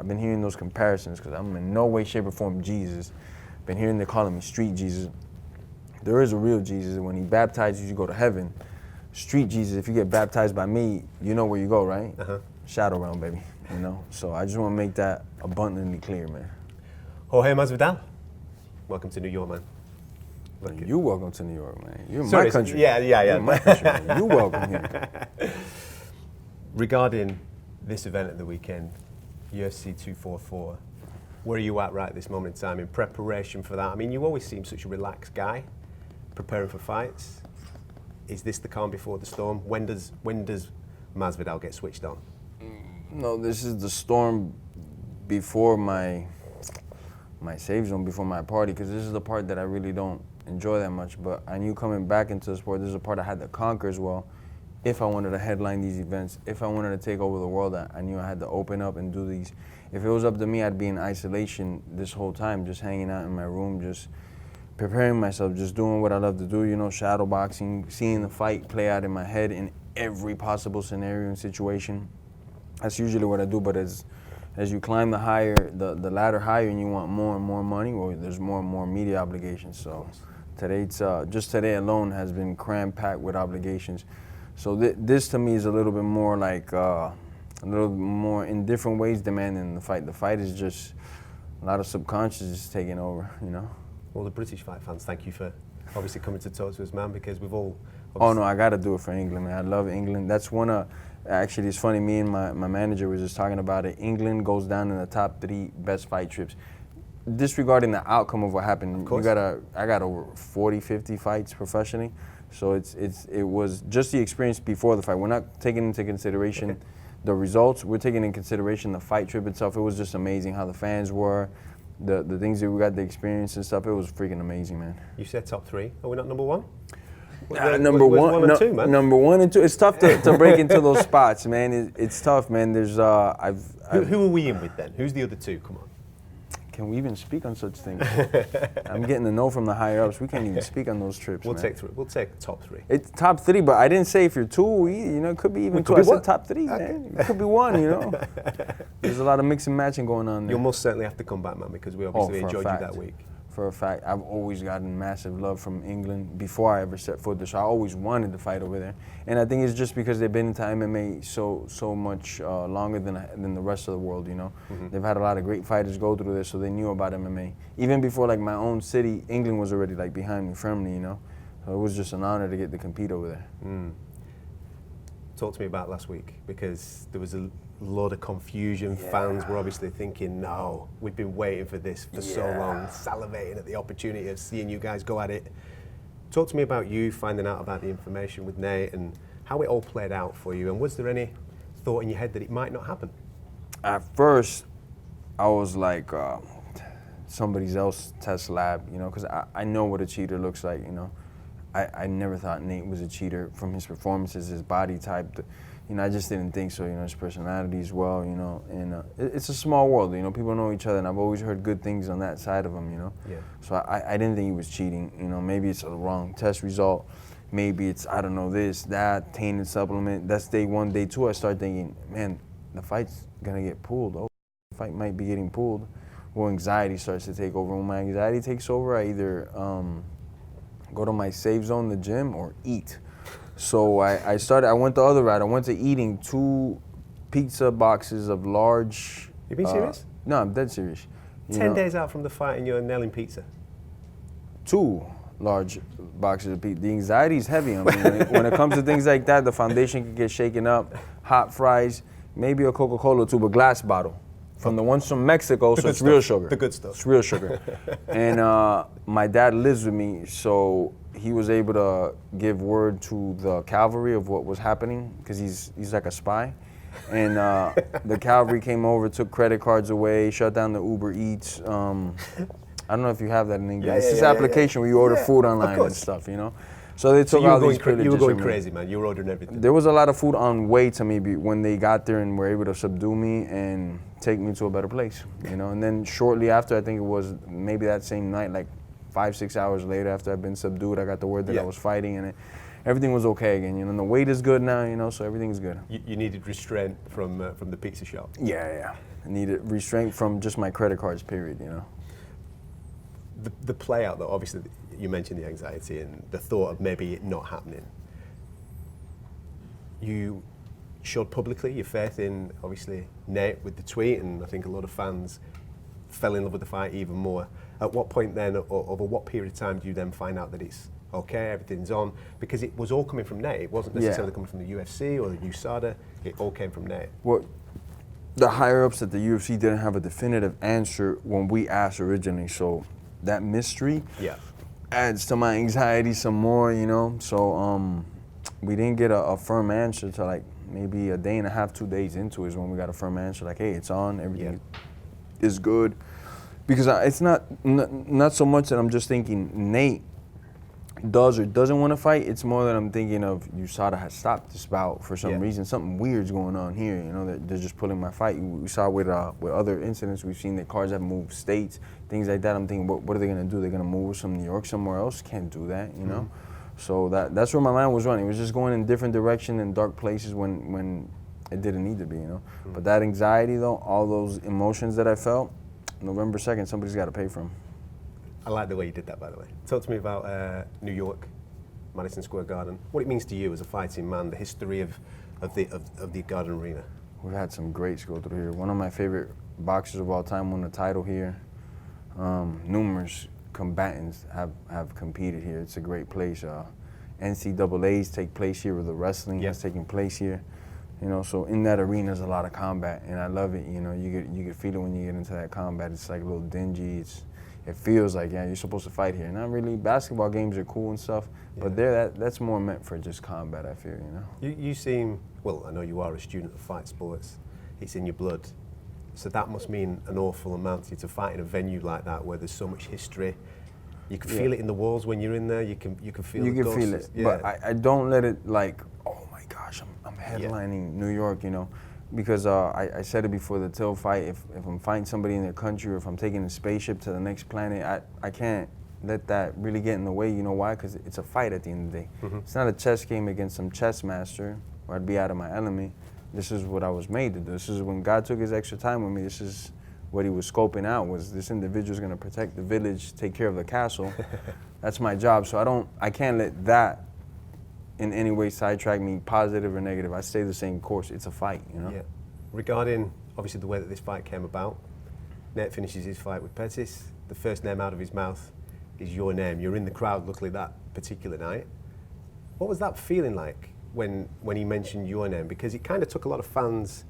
I've been hearing those comparisons because I'm in no way, shape, or form Jesus. Been hearing they calling me street Jesus. There is a real Jesus. When he baptizes you, you go to heaven. Street Jesus, if you get baptized by me, you know where you go, right? Shadow realm, baby. You know. So I just want to make that abundantly clear, man. Jorge Masvidal, welcome to New York, man. You welcome to New York, man. You're in my country. Yeah. You're in my country, man. You welcome here. Regarding this event at the weekend, UFC 244, where are you at right at this moment in time in preparation for that? I mean, you always seem such a relaxed guy, preparing for fights. Is this the calm before the storm? When does Masvidal get switched on? No, this is the storm before my safe zone, before my party, because this is the part that I really don't enjoy that much. But I knew coming back into the sport, this is a part I had to conquer as well. If I wanted to headline these events, if I wanted to take over the world, I knew I had to open up and do these. If it was up to me, I'd be in isolation this whole time, just hanging out in my room, just preparing myself, just doing what I love to do, you know, shadow boxing, seeing the fight play out in my head in every possible scenario and situation. That's usually what I do, but as you climb the ladder higher and you want more and more money, well, there's more and more media obligations. So today, just today alone has been cram-packed with obligations. So this to me is a little bit more like, a little more in different ways demanding the fight. The fight is just a lot of subconscious just taking over, you know? Well, the British fight fans, thank you for obviously coming to talk to us, man, because we've all... Oh, no, I got to do it for England, man. I love England. That's one of... Actually, it's funny, me and my manager were just talking about it. England goes down in the top 3 best fight trips. Disregarding the outcome of what happened, I got over 40, 50 fights professionally. So it was just the experience before the fight. We're not taking into consideration the results. We're taking into consideration the fight trip itself. It was just amazing how the fans were, the things that we got to experience and stuff. It was freaking amazing, man. You said top 3. Are we not number 1? Number one and two, man. Number 1 and 2. It's tough to break into those spots, man. It's tough, man. There's Who are we in with then? Who's the other 2? Come on. Can we even speak on such things? I'm getting a no from the higher ups. We can't even speak on those trips. We'll man. take 3. We'll take top 3. It's top 3, but I didn't say if you're 2. You know, it could be even 2. I said top 3, man. It could be 1. You know. There's a lot of mix and matching going on there. You'll most certainly have to come back, man, because we obviously enjoyed you that week. For a fact, I've always gotten massive love from England before I ever set foot there. So I always wanted to fight over there, and I think it's just because they've been into MMA so much longer than the rest of the world. You know, they've had a lot of great fighters go through there, so they knew about MMA. Even before like my own city, England was already like behind me firmly. You know, so it was just an honor to get to compete over there. Talk to me about last week, because there was a lot of confusion. Yeah. Fans were obviously thinking, no, we've been waiting for this for so long, salivating at the opportunity of seeing you guys go at it. Talk to me about you finding out about the information with Nate and how it all played out for you, and was there any thought in your head that it might not happen? At first, I was like, somebody else's test lab, you know, because I know what a cheater looks like, you know. I never thought Nate was a cheater from his performances, his body type. You know, I just didn't think so, you know, his personality as well, you know. And it's a small world, you know, people know each other, and I've always heard good things on that side of him, you know. Yeah. So I didn't think he was cheating, you know. Maybe it's a wrong test result. Maybe it's, I don't know, this, that, tainted supplement. That's day 1. Day 2, I start thinking, man, the fight's gonna get pulled. Oh, the fight might be getting pulled. Well, anxiety starts to take over. When my anxiety takes over, I either go to my safe zone, the gym, or eat. So I went the other route. I went to eating 2 pizza boxes of large. You being serious? No, I'm dead serious. 10 days out from the fight and you're nailing pizza? 2 large boxes of pizza. The anxiety is heavy on me. When it comes to things like that, the foundation can get shaken up. Hot fries, maybe a Coca-Cola tube, a glass bottle. From the ones from Mexico, so it's real sugar. The good stuff. It's real sugar. And my dad lives with me, so he was able to give word to the cavalry of what was happening, because he's like a spy. And the cavalry came over, took credit cards away, shut down the Uber Eats. I don't know if you have that in England. It's this application where you order food online and stuff, you know? So they took all these privileges. You were going crazy, man. You were ordering everything. There was a lot of food on way to me when they got there and were able to subdue me and take me to a better place, you know. And then shortly after, I think it was maybe that same night, like 5-6 hours later after I'd been subdued, I got the word that I was fighting, and everything was okay again, you know. And the weight is good now, you know, so everything's good. You needed restraint from the pizza shop. Yeah. needed restraint from just my credit cards, period, you know. The play out, though, obviously, you mentioned the anxiety and the thought of maybe it not happening. You showed publicly your faith in, obviously, Nate with the tweet, and I think a lot of fans fell in love with the fight even more. At what point then, or over what period of time do you then find out that it's okay, everything's on? Because it was all coming from Nate. It wasn't necessarily coming from the UFC or the USADA. It all came from Nate. Well, the higher-ups at the UFC didn't have a definitive answer when we asked originally, so that mystery adds to my anxiety some more, you know. So we didn't get a firm answer till like maybe a day and a half, 2 days into it is when we got a firm answer, like, hey, it's on, everything is good. Because it's not so much that I'm just thinking Nate does or doesn't want to fight. It's more that I'm thinking of USADA has stopped this bout for some reason. Something weird's going on here, you know, that they're just pulling my fight. We saw with other incidents, we've seen that cards have moved states, things like that. I'm thinking, what are they going to do? They're going to move us from New York somewhere else? Can't do that, you know? So that's where my mind was running. It was just going in different direction and dark places when it didn't need to be, you know? But that anxiety, though, all those emotions that I felt, November 2nd, somebody's got to pay for them. I like the way you did that, by the way. Talk to me about New York, Madison Square Garden. What it means to you as a fighting man, the history of the Garden Arena. We've had some greats go through here. One of my favorite boxers of all time won the title here. Numerous combatants have competed here. It's a great place. NCAAs take place here, with the wrestling has taken place here. You know, so in that arena is a lot of combat, and I love it. You know, you get feel it when you get into that combat. It's like a little dingy. It feels like, you're supposed to fight here. Not really. Basketball games are cool and stuff, but that's more meant for just combat, I feel, you know. You seem, well, I know you are a student of fight sports. It's in your blood. So that must mean an awful amount to you to fight in a venue like that where there's so much history. You can feel it in the walls when you're in there. You can feel the ghosts. Feel it, but I don't let it like, oh my gosh, I'm headlining New York, you know. Because I said it before the Till fight, if I'm fighting somebody in their country or if I'm taking a spaceship to the next planet, I can't let that really get in the way. You know why? Because it's a fight at the end of the day. It's not a chess game against some chess master where I'd be out of my element. This is what I was made to do. This is when God took his extra time with me. This is what he was scoping out, was this individual's going to protect the village, take care of the castle. That's my job. So I can't let that in any way sidetrack me, positive or negative. I stay the same course. It's a fight, you know? Yeah. Regarding, obviously, the way that this fight came about, Nate finishes his fight with Pettis. The first name out of his mouth is your name. You're in the crowd, luckily, that particular night. What was that feeling like when he mentioned your name? Because it kind of took a lot of fans,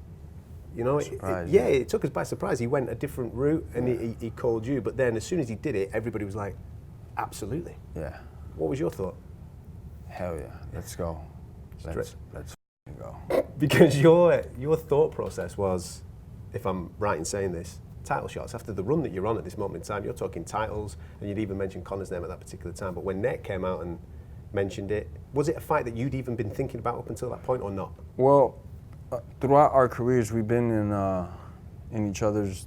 you know? It took us by surprise. He went a different route and he called you, but then as soon as he did it, everybody was like, absolutely. Yeah. What was your thought? Hell yeah, let's go. Let's go. Because your thought process was, if I'm right in saying this, title shots. After the run that you're on at this moment in time, you're talking titles, and you'd even mentioned Conor's name at that particular time. But when Nate came out and mentioned it, was it a fight that you'd even been thinking about up until that point or not? Well, throughout our careers, we've been in each other's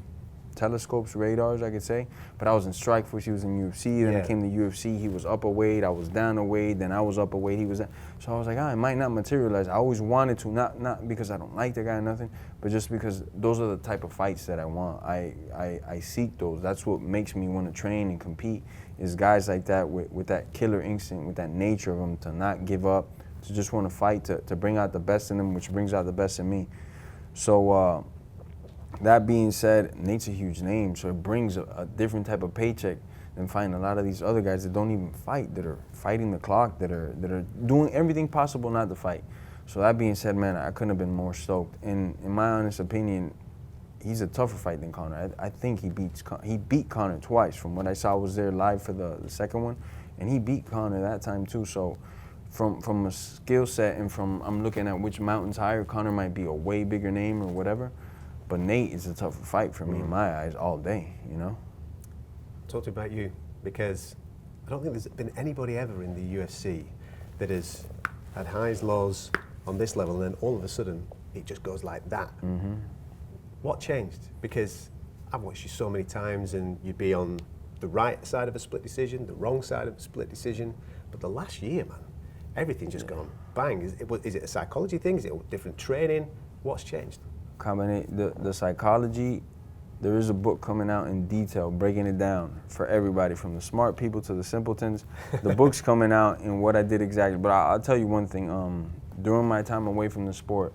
telescopes, radars, I could say. But I was in Strikeforce, he was in UFC, then I came to UFC, he was up a weight, I was down a weight, then I was up a weight, he was down. So I was like, it might not materialize. I always wanted to, not because I don't like the guy or nothing, but just because those are the type of fights that I want. I seek those. That's what makes me want to train and compete, is guys like that with that killer instinct, with that nature of them, to not give up, to just want to fight, to bring out the best in them, which brings out the best in me. So, that being said, Nate's a huge name, so it brings a different type of paycheck than fighting a lot of these other guys that don't even fight, that are fighting the clock, that are doing everything possible not to fight. So that being said, man, I couldn't have been more stoked. And in my honest opinion, he's a tougher fight than Conor. I think he beat Conor twice. From what I saw, I was there live for the second one, and he beat Conor that time too. So from a skill set and I'm looking at which mountain's higher, Conor might be a way bigger name or whatever. But Nate is a tougher fight for me in my eyes all day, you know? Talk to me about you, because I don't think there's been anybody ever in the UFC that has had highs, lows on this level, and then all of a sudden it just goes like that. What changed? Because I've watched you so many times and you'd be on the right side of a split decision, the wrong side of a split decision, but the last year, man, everything's just gone bang. Is it a psychology thing? Is it a different training? What's changed? the psychology. There is a book coming out in detail, breaking it down for everybody, from the smart people to the simpletons. The book's coming out and what I did exactly. But I'll tell you one thing. During my time away from the sport,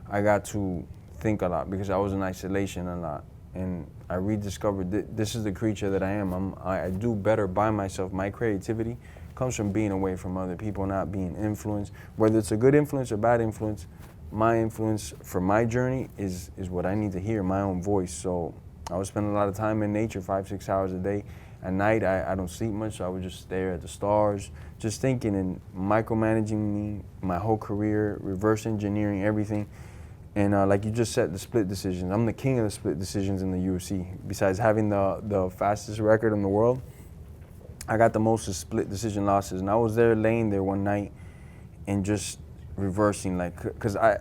I got to think a lot because I was in isolation a lot. And I rediscovered this is the creature that I am. I do better by myself. My creativity comes from being away from other people, not being influenced. Whether it's a good influence or bad influence, my influence for my journey is what I need to hear, my own voice. So I would spend a lot of time in nature, 5-6 hours a day. At night, I don't sleep much, so I would just stare at the stars, just thinking and micromanaging me, my whole career, reverse engineering everything. And like you just said, the split decisions. I'm the king of the split decisions in the UFC. Besides having the fastest record in the world, I got the most split decision losses. And I was laying there one night and just reversing, like, because I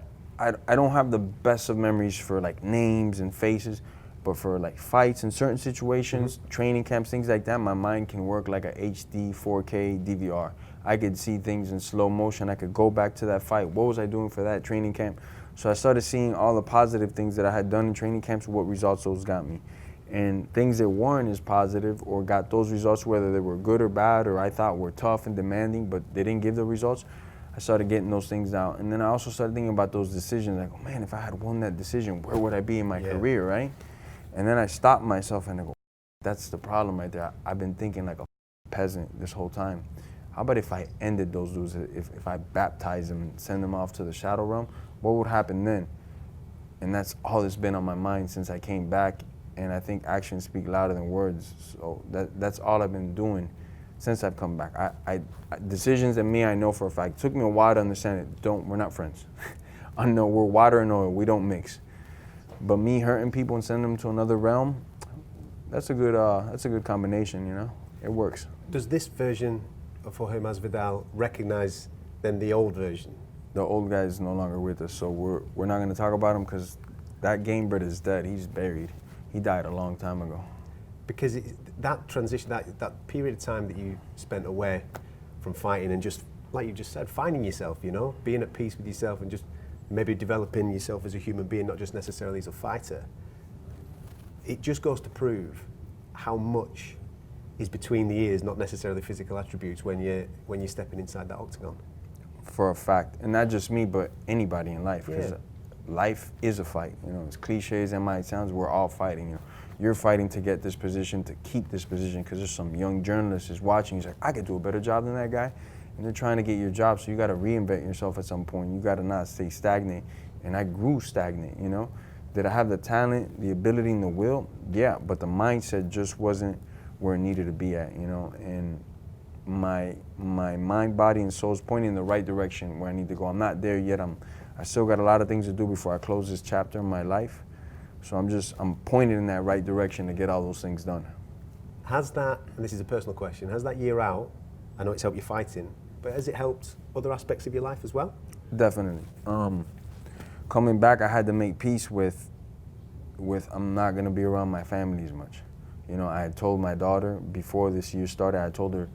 don't have the best of memories for like names and faces, but for like fights in certain situations, training camps, things like that, my mind can work like a HD 4K DVR. I could see things in slow motion. I could go back to that fight. What was I doing for that training camp? So I started seeing all the positive things that I had done in training camps, what results those got me. And things that weren't as positive or got those results, whether they were good or bad or I thought were tough and demanding, but they didn't give the results, I started getting those things out. And then I also started thinking about those decisions, like, oh man, if I had won that decision, where would I be in my career, right? And then I stopped myself and I go, that's the problem right there. I've been thinking like a peasant this whole time. How about if I ended those dudes, if I baptized them and send them off to the shadow realm, what would happen then? And that's all that's been on my mind since I came back. And I think actions speak louder than words. So that's all I've been doing since I've come back. Decisions that I know for a fact. It took me a while to understand it. We're not friends. I know we're water and oil. We don't mix. But me hurting people and sending them to another realm, that's a good combination, you know? It works. Does this version of Jorge Masvidal recognize then the old version? The old guy is no longer with us, so we're not going to talk about him because that game bird is dead. He's buried. He died a long time ago. Because that transition, that period of time that you spent away from fighting and just, like you just said, finding yourself, you know, being at peace with yourself and just maybe developing yourself as a human being, not just necessarily as a fighter, it just goes to prove how much is between the ears, not necessarily physical attributes, when you're stepping inside that octagon. For a fact, and not just me, but anybody in life, because life is a fight. You know, as cliche as it might sound, we're all fighting. You know, you're fighting to get this position, to keep this position, because there's some young journalist is watching. He's like, I could do a better job than that guy, and they're trying to get your job. So you got to reinvent yourself at some point. You got to not stay stagnant. And I grew stagnant. You know, did I have the talent, the ability, and the will? Yeah, but the mindset just wasn't where it needed to be at. You know, and my mind, body, and soul is pointing in the right direction where I need to go. I'm not there yet. I still got a lot of things to do before I close this chapter in my life. So I'm pointed in that right direction to get all those things done. Has that, and this is a personal question, has that year out, I know it's helped you fighting, but has it helped other aspects of your life as well? Definitely. Coming back, I had to make peace with I'm not gonna be around my family as much. You know, I had told my daughter before this year started, I told her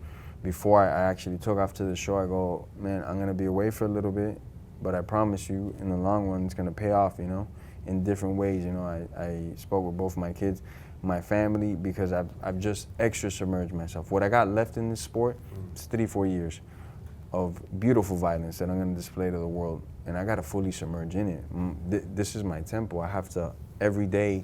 before I actually took off to the show, I go, man, I'm gonna be away for a little bit, but I promise you, in the long run, it's gonna pay off, you know, in different ways. You know, I spoke with both my kids, my family, because I've just extra submerged myself. What I got left in this sport is 3-4 years of beautiful violence that I'm gonna display to the world, and I gotta fully submerge in it. This is my temple. I have to, every day,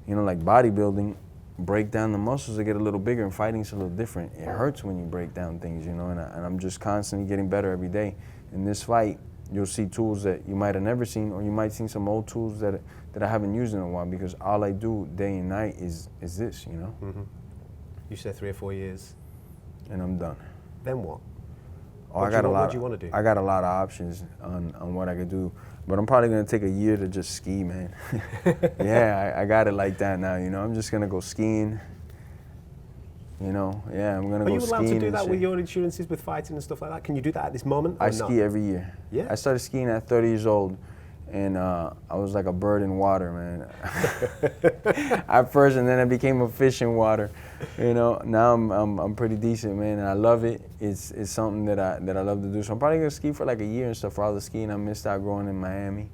you know, like bodybuilding, break down the muscles to get a little bigger, and fighting's a little different. It hurts when you break down things, you know, and I'm just constantly getting better every day. In this fight, you'll see tools that you might have never seen, or you might see some old tools that I haven't used in a while, because all I do day and night is this, you know? Mm-hmm. You said 3 or 4 years. And I'm done. Then what? Oh, What do you want to do? I got a lot of options on what I could do, but I'm probably gonna take a year to just ski, man. Yeah, I got it like that now, you know? I'm just gonna go skiing. You know, yeah, I'm gonna go skiing. Are you allowed to do that with your insurances, with fighting and stuff like that? Can you do that at this moment? I ski every year. Yeah. I started skiing at 30 years old, and I was like a bird in water, man. At first, and then I became a fish in water. You know, now I'm pretty decent, man, and I love it. It's something that I love to do. So I'm probably gonna ski for like a year and stuff. For all the skiing I missed out growing in Miami,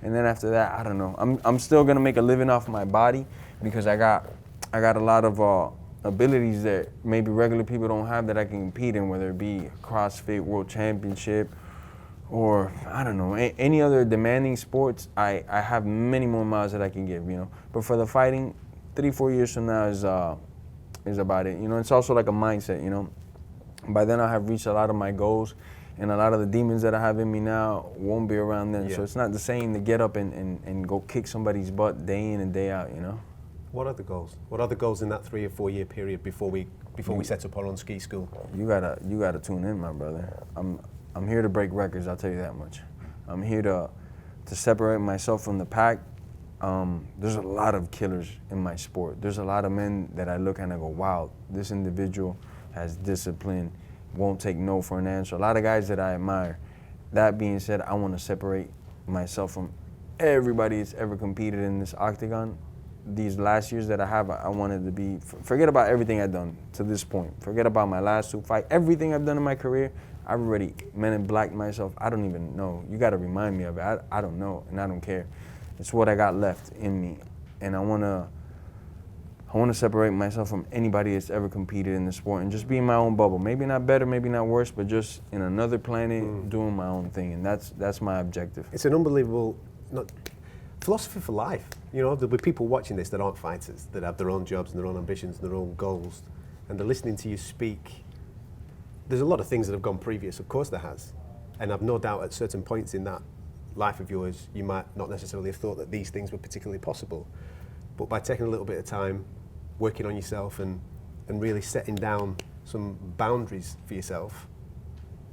And then after that, I don't know. I'm still gonna make a living off my body because I got a lot of abilities that maybe regular people don't have that I can compete in, whether it be CrossFit World Championship or I don't know, any other demanding sports. I have many more miles that I can give, you know. But for the fighting, 3-4 years from now is about it. You know, it's also like a mindset, you know. By then I'll have reached a lot of my goals, and a lot of the demons that I have in me now won't be around then. Yeah. So it's not the same to get up and go kick somebody's butt day in and day out, you know. What are the goals? What are the goals in that 3 or 4 year period before we set up our own ski school? You gotta tune in, my brother. I'm here to break records, I'll tell you that much. I'm here to separate myself from the pack. There's a lot of killers in my sport. There's a lot of men that I look at and I go, wow, this individual has discipline, won't take no for an answer. A lot of guys that I admire. That being said, I want to separate myself from everybody that's ever competed in this octagon. These last years that I have, I wanted to be, forget about everything I've done to this point. Forget about my last 2 fights. Everything I've done in my career, I've already men in blacked myself. I don't even know. You got to remind me of it. I don't know, and I don't care. It's what I got left in me, and I want to separate myself from anybody that's ever competed in the sport and just be in my own bubble. Maybe not better, maybe not worse, but just in another planet doing my own thing, and that's my objective. It's an unbelievable philosophy for life. You know, there'll be people watching this that aren't fighters, that have their own jobs and their own ambitions and their own goals, and they're listening to you speak. There's a lot of things that have gone previous, of course there has, and I've no doubt at certain points in that life of yours, you might not necessarily have thought that these things were particularly possible. But by taking a little bit of time, working on yourself and really setting down some boundaries for yourself,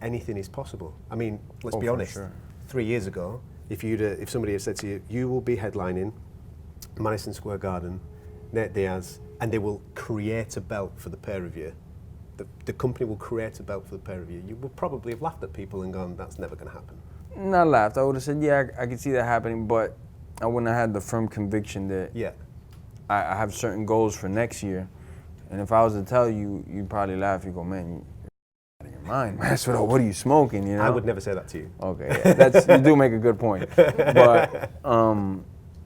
anything is possible. I mean, let's be honest, sure. 3 years ago, if somebody had said to you, you will be headlining Madison Square Garden, Nate Diaz, and they will create a belt for the pair of you, the company will create a belt for the pair of you, you would probably have laughed at people and gone, that's never going to happen. Not laughed. I would have said, yeah, I could see that happening, but I wouldn't have had the firm conviction that I have certain goals for next year. And if I was to tell you, you'd probably laugh. You go, man, you're out of your mind, man. What are you smoking, you know? I would never say that to you. Okay, yeah, you do make a good point. But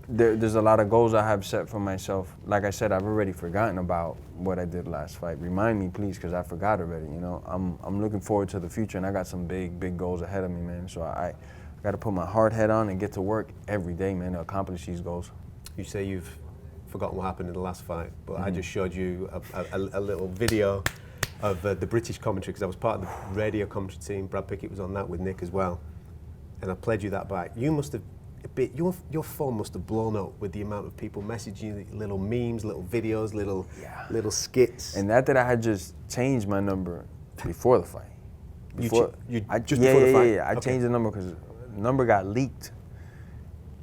there's a lot of goals I have set for myself. Like I said, I've already forgotten about what I did last fight. Remind me, please, because I forgot already, you know? I'm looking forward to the future, and I got some big goals ahead of me, man. So I got to put my hard head on and get to work every day, man, to accomplish these goals. You say you've forgotten what happened in the last fight, but I just showed you a little video of the British commentary, because I was part of the radio commentary team. Brad Pickett was on that with Nick as well, and I played you that back. You must have your phone must have blown up with the amount of people messaging you, little memes, little videos, little skits. And that I had just changed my number before the fight. Before the fight? Yeah. I changed the number because the number got leaked,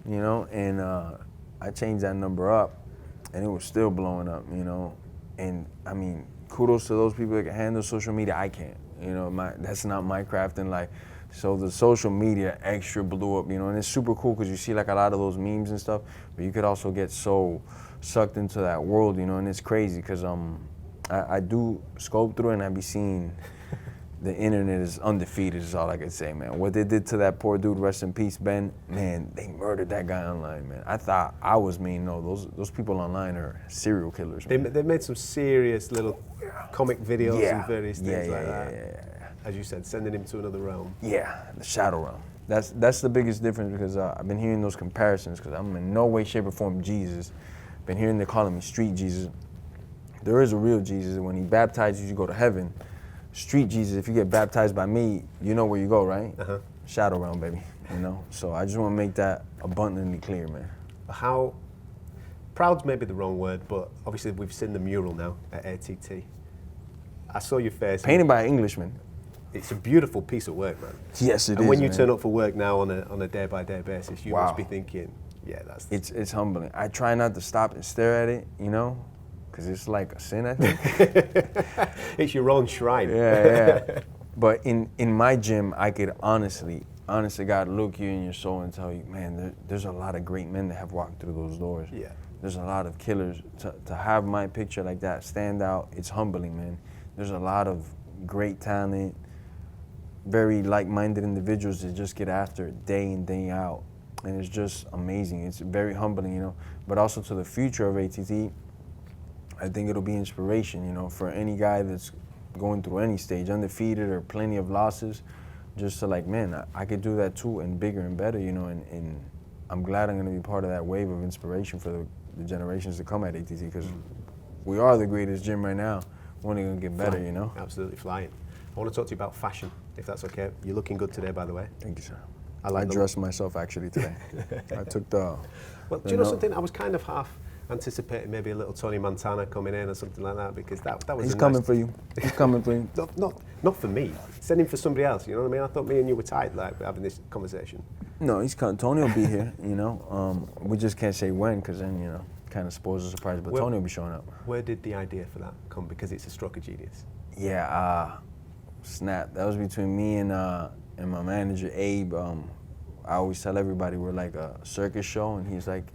you know, and I changed that number up, and it was still blowing up, you know. And I mean, kudos to those people that can handle social media. I can't, you know. That's not my craft in life. So the social media extra blew up, you know, and it's super cool because you see like a lot of those memes and stuff, but you could also get so sucked into that world, you know, and it's crazy because I do scope through it and I be seeing the internet is undefeated is all I can say, man. What they did to that poor dude, rest in peace, Ben, man, they murdered that guy online, man. I thought I was mean. No, those people online are serial killers, man. They made some serious little comic videos and various things like that. Yeah. As you said, sending him to another realm. Yeah, the shadow realm. That's the biggest difference because I've been hearing those comparisons because I'm in no way, shape, or form Jesus. Been hearing they calling me street Jesus. There is a real Jesus, and when he baptizes you, you go to heaven. Street Jesus, if you get baptized by me, you know where you go, right? Shadow realm, baby, you know? So I just want to make that abundantly clear, man. How, proud's maybe the wrong word, but obviously we've seen the mural now at ATT. I saw your face. Painted by an Englishman. It's a beautiful piece of work, man. Yes, it is. And when you turn up for work now on a day-by-day basis, you must be thinking, yeah, that's... It's humbling. I try not to stop and stare at it, you know? Because it's like a sin, I think. It's your own shrine. Yeah. But in my gym, I could honestly, God, look you in your soul and tell you, man, there's a lot of great men that have walked through those doors. Yeah. There's a lot of killers. To have my picture like that stand out, it's humbling, man. There's a lot of great talent, very like-minded individuals that just get after it day in, day out. and it's just amazing. It's very humbling, you know. But also to the future of ATT, I think it'll be inspiration, you know, for any guy that's going through any stage, undefeated or plenty of losses, just to like, man, I could do that too, and bigger and better, you know, and I'm glad I'm going to be part of that wave of inspiration for the generations to come at ATT, because we are the greatest gym right now. We're only going to get better, you know? Absolutely flying. I want to talk to you about fashion, if that's okay. You're looking good today, by the way. Thank you, sir. I dressed myself actually today. I took the... Well, do you know something? I was kind of half anticipating maybe a little Tony Montana coming in or something like that, because that was He's coming for you. He's coming for you. Not for me. Send him for somebody else, you know what I mean? I thought me and you were tight, like, having this conversation. No, he's coming. Tony will be here, you know. We just can't say when, because then, you know, kind of spoils the surprise, but Tony will be showing up. Where did the idea for that come? Because it's a stroke of genius. Yeah, snap. That was between me and my manager, Abe. I always tell everybody we're like a circus show, and he's like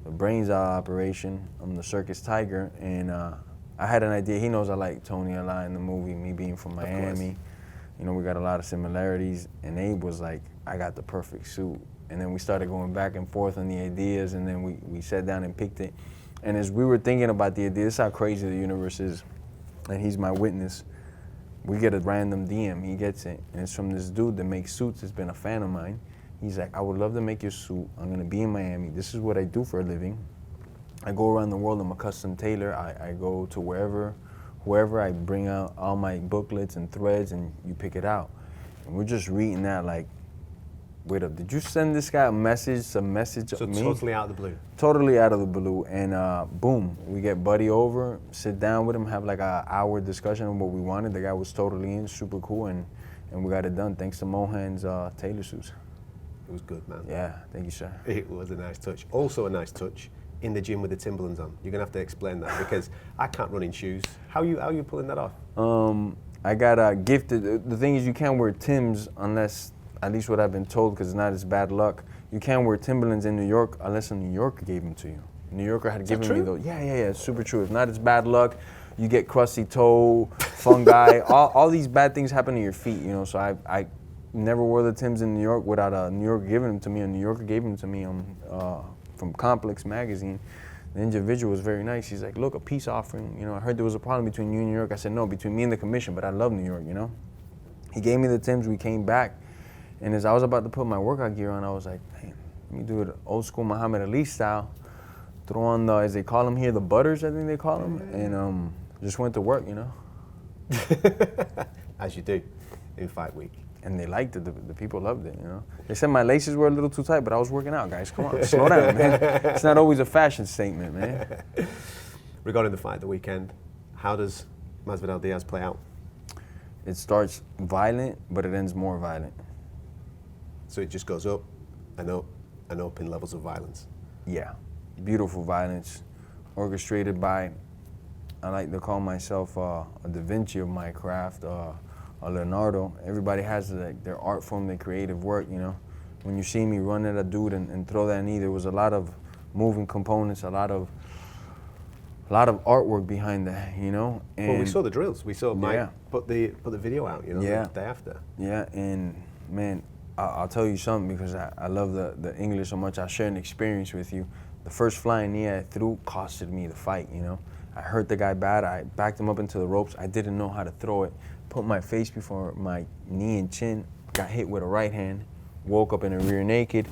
the brains out operation. I'm the circus tiger, and I had an idea. He knows I like Tony a lot in the movie, me being from Miami. You know, we got a lot of similarities, and Abe was like, I got the perfect suit. And then we started going back and forth on the ideas, and then we sat down and picked it. And as we were thinking about the idea, this is how crazy the universe is, and he's my witness. We get a random DM, he gets it, and it's from this dude that makes suits. It's been a fan of mine. He's like, I would love to make your suit. I'm gonna be in Miami. This is what I do for a living. I go around the world, I'm a custom tailor. I go to wherever, I bring out all my booklets and threads, and you pick it out. And we're just reading that like, wait up, did you send this guy a message of me? So totally out of the blue? Totally out of the blue, and boom, we get Buddy over, sit down with him, have like an hour discussion on what we wanted. The guy was totally in, super cool, and we got it done thanks to Mohan's tailor suits. It was good, man. Yeah, thank you, sir. It was a nice touch. Also a nice touch, in the gym with the Timberlands on. You're gonna have to explain that, because I can't run in shoes. How you pulling that off? I got gifted. The thing is, you can't wear Timbs unless, at least what I've been told, because it's not as bad luck. You can't wear Timberlands in New York unless a New Yorker gave them to you. A New Yorker had given me those. Yeah, it's super true. If not, it's bad luck. You get crusty toe, fungi, all these bad things happen to your feet, you know. So I never wore the Timbs in New York without a New Yorker giving them to me. A New Yorker gave them to me from Complex magazine. The individual was very nice. He's like, look, a peace offering. You know, I heard there was a problem between you and New York. I said, no, between me and the commission, but I love New York, you know. He gave me the Timbs, we came back. And as I was about to put my workout gear on, I was like, man, let me do it old school Muhammad Ali style. Throw on the, as they call them here, the butters, I think they call them. And just went to work, you know. As you do in fight week. And they liked it, the people loved it, you know. They said my laces were a little too tight, but I was working out, guys. Come on, slow down, man. It's not always a fashion statement, man. Regarding the fight the weekend, how does Masvidal Diaz play out? It starts violent, but it ends more violent. So it just goes up and up and up in levels of violence? Yeah, beautiful violence, orchestrated by, I like to call myself a Da Vinci of my craft, a Leonardo. Everybody has their art form, their creative work, you know. When you see me run at a dude and throw that knee, there was a lot of moving components, a lot of artwork behind that, you know. And well, we saw the drills. We saw Mike put the video out, you know, the day after. Yeah, and man, I'll tell you something, because I love the English so much. I'll share an experience with you. The first flying knee I threw costed me the fight, you know. I hurt the guy bad. I backed him up into the ropes. I didn't know how to throw it. Put my face before my knee and chin. Got hit with a right hand. Woke up in a rear naked.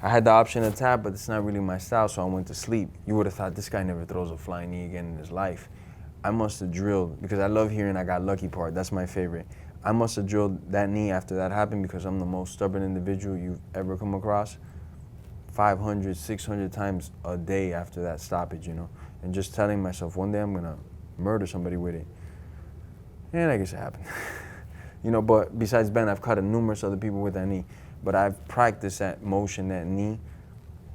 I had the option to tap, but it's not really my style, so I went to sleep. You would have thought this guy never throws a flying knee again in his life. I must have drilled, because I love hearing I got lucky part. That's my favorite. I must have drilled that knee after that happened, because I'm the most stubborn individual you've ever come across. 500, 600 times a day after that stoppage, you know. And just telling myself, one day I'm gonna murder somebody with it. And I guess it happened. You know, but besides Ben, I've cut numerous other people with that knee. But I've practiced that motion, that knee.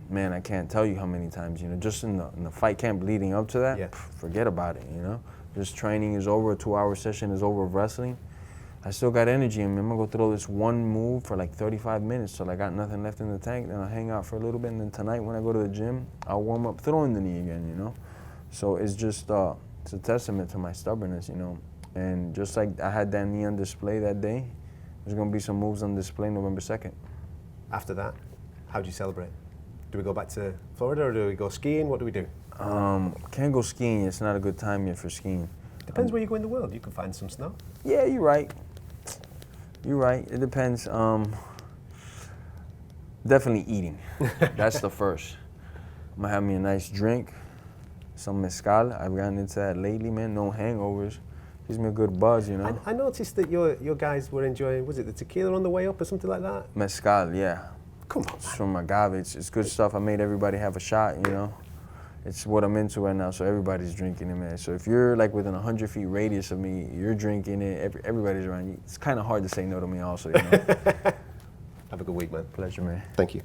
Man, I can't tell you how many times, you know, just in the fight camp leading up to that, forget about it, you know. Just training is over, a 2-hour session is over of wrestling. I still got energy in me. I'm gonna go throw this one move for like 35 minutes till I got nothing left in the tank, then I'll hang out for a little bit, and then tonight when I go to the gym, I'll warm up throwing the knee again, you know. So it's just, it's a testament to my stubbornness, you know. And just like I had that knee on display that day, there's gonna be some moves on display November 2nd. After that? How do you celebrate? Do we go back to Florida or do we go skiing? What do we do? Can't go skiing. It's not a good time yet for skiing. Depends where you go in the world. You can find some snow. Yeah, you're right. You're right. It depends. Definitely eating. That's the first. I'm gonna have me a nice drink, some mezcal. I've gotten into that lately, man. No hangovers. Gives me a good buzz, you know. I noticed that your guys were enjoying, was it the tequila on the way up or something like that? Mezcal, yeah. Come on, It's from agave. It's good stuff. I made everybody have a shot, you know. It's what I'm into right now, so everybody's drinking it, man. So if you're like within 100 feet radius of me, you're drinking it, everybody's around you. It's kind of hard to say no to me also, you know. Have a good week, man. Pleasure, man. Thank you.